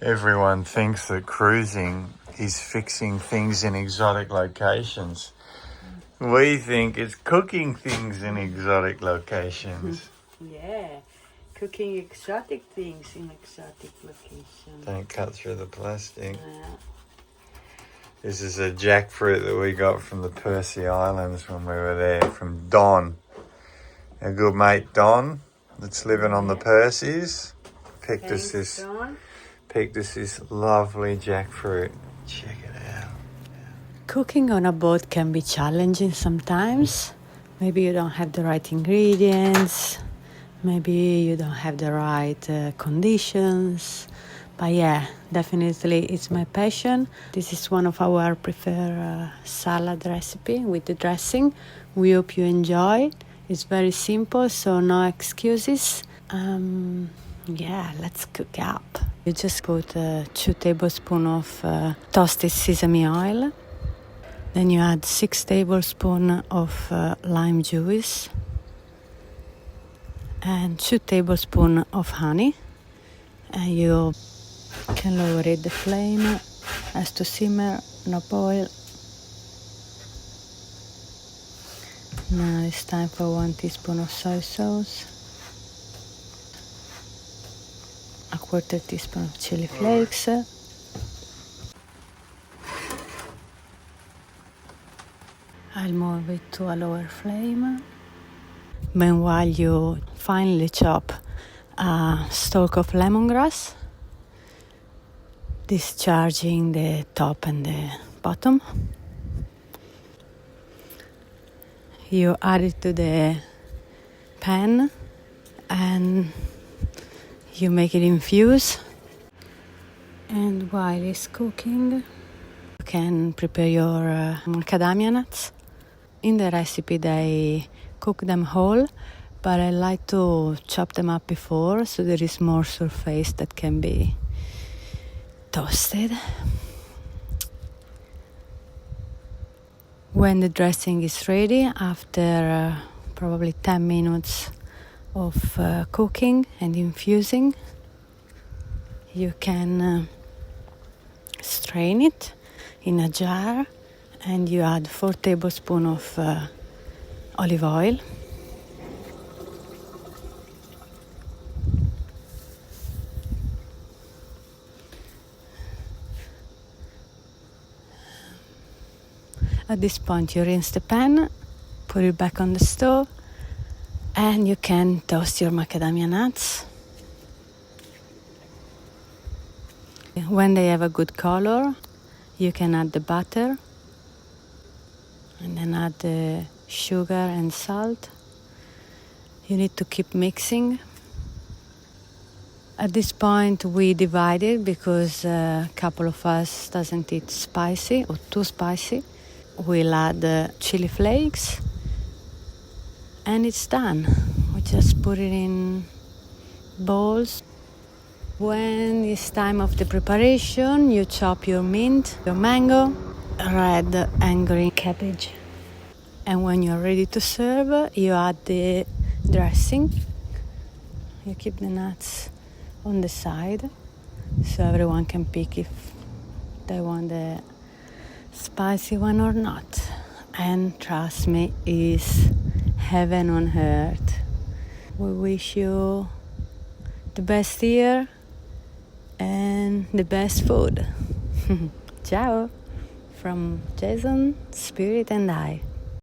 Everyone thinks that cruising is fixing things in exotic locations. We think it's cooking things in exotic locations. Yeah, cooking exotic things in exotic locations. Don't cut through the plastic. Yeah. This is a jackfruit that we got from the Percy Islands when we were there, from Don. Our good mate Don, that's living on the Percy's, picked us this lovely jackfruit. Check it out. Cooking on a boat can be challenging sometimes. Maybe you don't have the right ingredients. Maybe you don't have the right conditions. But yeah, definitely it's my passion. This is one of our preferred salad recipe with the dressing. We hope you enjoy. It's very simple, so no excuses. Yeah, let's cook up. You just put 2 tablespoons of toasted sesame oil. Then you add 6 tablespoons of lime juice and 2 tablespoons of honey. And you can lower it, the flame has to simmer, no boil. Now it's time for 1 teaspoon of soy sauce, a 1/4 teaspoon of chili flakes, I'll move it to a lower flame. Meanwhile, you finely chop a stalk of lemongrass, discharging the top and the bottom. You add it to the pan and you make it infuse. And while it's cooking, you can prepare your macadamia nuts. In the recipe, they cook them whole, but I like to chop them up before so there is more surface that can be toasted. When the dressing is ready, after probably 10 minutes of cooking and infusing, you can strain it in a jar and you add 4 tablespoons of olive oil. At this point, you rinse the pan, put it back on the stove, and you can toast your macadamia nuts. When they have a good color, you can add the butter, and then add the sugar and salt. You need to keep mixing. At this point, we divide it because a couple of us doesn't eat spicy or too spicy. We'll add chili flakes and it's done. We just put it in bowls. When it's time of the preparation, you chop your mint, your mango, red and green cabbage. And when you're ready to serve, you add the dressing. You keep the nuts on the side so everyone can pick if they want the spicy one or not. And trust me, it's heaven on earth. We wish you the best year and the best food. Ciao from Jason, Spirit and I.